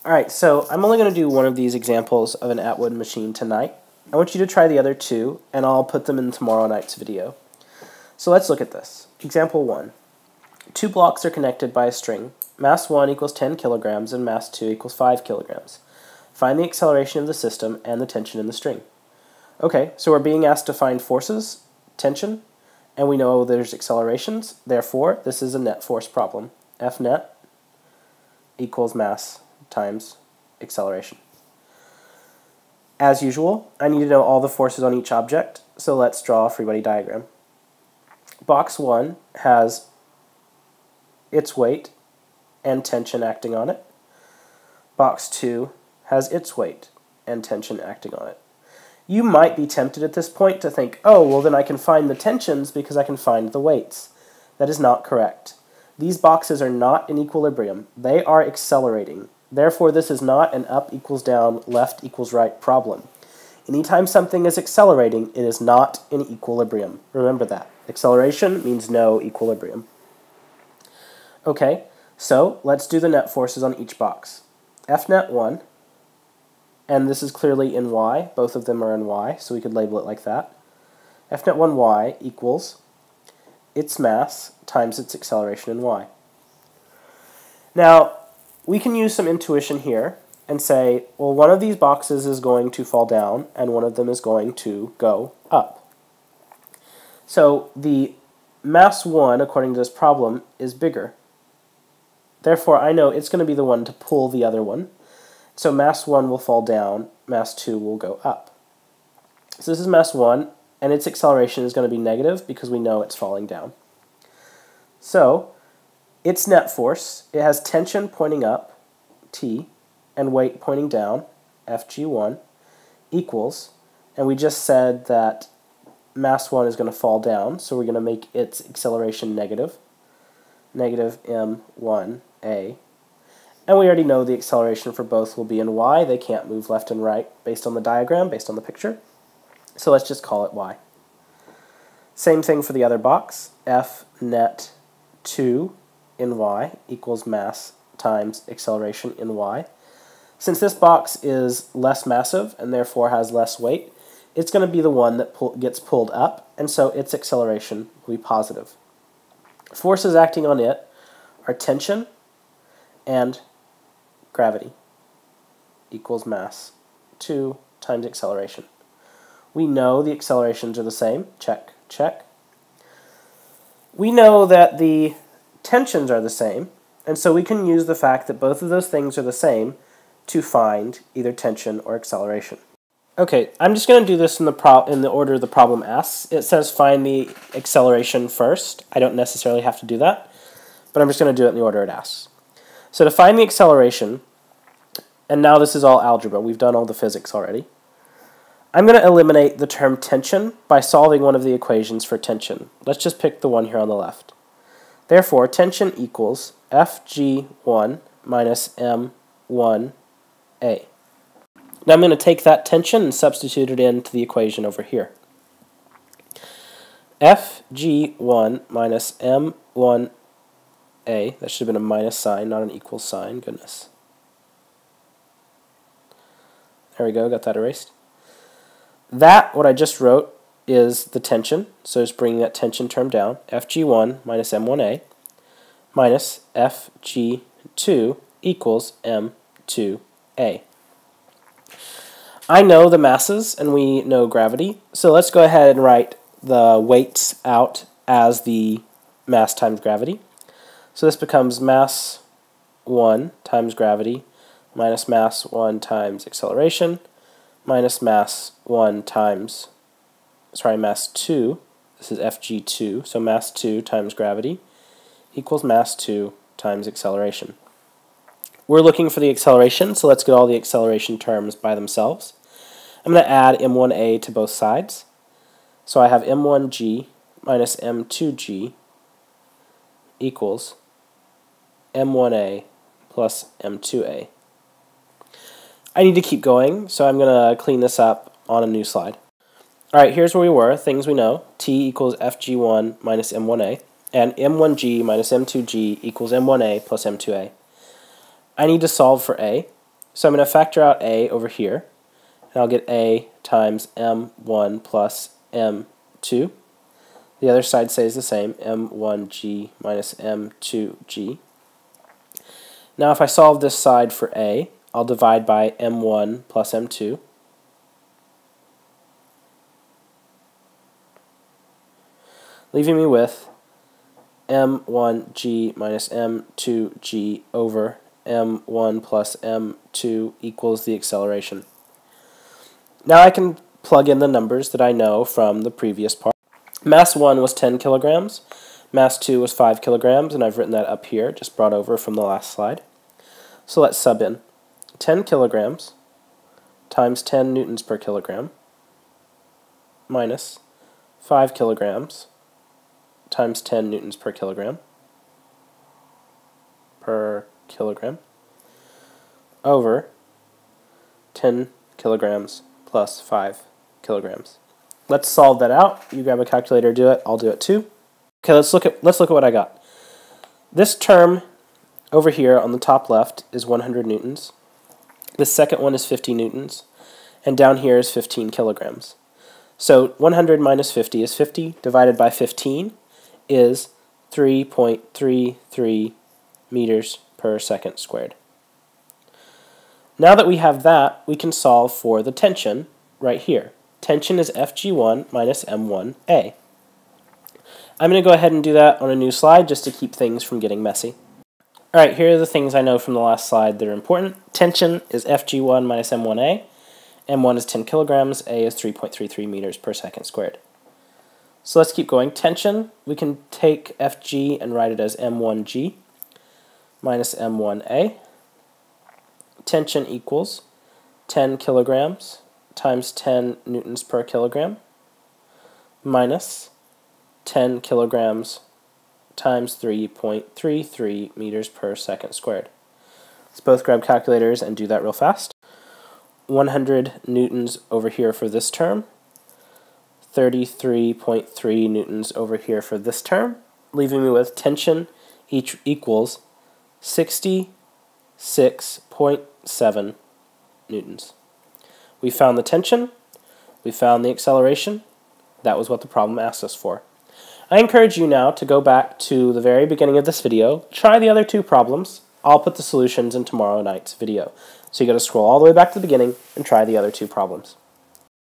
Alright, so I'm only going to do one of these examples of an Atwood machine tonight. I want you to try the other two, and I'll put them in tomorrow night's video. So let's look at this. Example 1. Two blocks are connected by a string. Mass 1 equals 10 kilograms and mass 2 equals 5 kilograms. Find the acceleration of the system and the tension in the string. Okay, so we're being asked to find forces, tension, and we know there's accelerations. Therefore, this is a net force problem. F net equals mass times acceleration. As usual, I need to know all the forces on each object, so let's draw a free body diagram. Box 1 has its weight and tension acting on it. Box 2 has its weight and tension acting on it. You might be tempted at this point to think, oh, well then I can find the tensions because I can find the weights. That is not correct. These boxes are not in equilibrium. They are accelerating. Therefore, this is not an up equals down, left equals right problem. Anytime something is accelerating, it is not in equilibrium. Remember that. Acceleration means no equilibrium. Okay, so let's do the net forces on each box. F net 1, and this is clearly in y. Both of them are in y, so we could label it like that. F net 1 y equals its mass times its acceleration in y. Now, we can use some intuition here and say, well, one of these boxes is going to fall down and one of them is going to go up. So the mass 1, according to this problem, is bigger. Therefore, I know it's going to be the one to pull the other one. So mass 1 will fall down, mass 2 will go up. So this is mass 1, and its acceleration is going to be negative because we know it's falling down. So its net force, it has tension pointing up, T, and weight pointing down, Fg1, equals, and we just said that mass 1 is going to fall down, so we're going to make its acceleration negative, negative m1a. And we already know the acceleration for both will be in y. They can't move left and right based on the diagram, based on the picture. So let's just call it y. Same thing for the other box. F net 2 in y equals mass times acceleration in y. Since this box is less massive and therefore has less weight, it's going to be the one that gets pulled up, and so its acceleration will be positive. Forces acting on it are tension and gravity equals mass 2 times acceleration. We know the accelerations are the same. Check, check. We know that the tensions are the same, and so we can use the fact that both of those things are the same to find either tension or acceleration. Okay, I'm just going to do this in the order the problem asks. It says find the acceleration first. I don't necessarily have to do that, but I'm just going to do it in the order it asks. So to find the acceleration, and now this is all algebra, we've done all the physics already, I'm going to eliminate the term tension by solving one of the equations for tension. Let's just pick the one here on the left. Therefore, tension equals Fg1 minus m1a. Now I'm going to take that tension and substitute it into the equation over here. Fg1 minus m1a, that should have been a minus sign, not an equal sign, goodness. There we go, got that erased. That, what I just wrote, is the tension, so just bringing that tension term down, Fg1 minus m1a minus Fg2 equals m2a. I know the masses and we know gravity, so let's go ahead and write the weights out as the mass times gravity. So this becomes mass 1 times gravity minus mass 1 times acceleration minus mass 1 times, mass 2, this is Fg2, so mass 2 times gravity equals mass 2 times acceleration. We're looking for the acceleration, so let's get all the acceleration terms by themselves. I'm going to add m1a to both sides. So I have m1g minus m2g equals m1a plus m2a. I need to keep going, so I'm going to clean this up on a new slide. Alright, here's where we were, things we know. T equals Fg1 minus m1a, and m1g minus m2g equals m1a plus m2a. I need to solve for a. So I'm going to factor out a over here, and I'll get a times m1 plus m2. The other side stays the same, m1g minus m2g. Now if I solve this side for a, I'll divide by m1 plus m2. Leaving me with m1g minus m2g over m1 plus m2 equals the acceleration. Now I can plug in the numbers that I know from the previous part. Mass 1 was 10 kilograms, mass 2 was 5 kilograms, and I've written that up here, just brought over from the last slide. So let's sub in. 10 kilograms times 10 newtons per kilogram minus 5 kilograms times 10 newtons per kilogram over 10 kilograms plus 5 kilograms. Let's solve that out. You grab a calculator, do it. I'll do it too. Okay, let's look at what I got. This term over here on the top left is 100 newtons. The second one is 50 newtons, and down here is 15 kilograms. So 100 minus 50 is 50, divided by 15 is 3.33 meters per second squared. Now that we have that, we can solve for the tension right here. Tension is Fg1 minus M1A. I'm going to go ahead and do that on a new slide just to keep things from getting messy. Alright, here are the things I know from the last slide that are important. Tension is Fg1 minus M1A. M1 is 10 kilograms, A is 3.33 meters per second squared. So let's keep going. Tension, we can take Fg and write it as M1G minus M1A. Tension equals 10 kilograms times 10 newtons per kilogram minus 10 kilograms times 3.33 meters per second squared. Let's both grab calculators and do that real fast. 100 newtons over here for this term, 33.3 newtons over here for this term, leaving me with tension each equals 66.7 newtons. We found the tension, we found the acceleration. That was what the problem asked us for. I encourage you now to go back to the very beginning of this video, try the other two problems. I'll put the solutions in tomorrow night's video. So you got to scroll all the way back to the beginning and try the other two problems.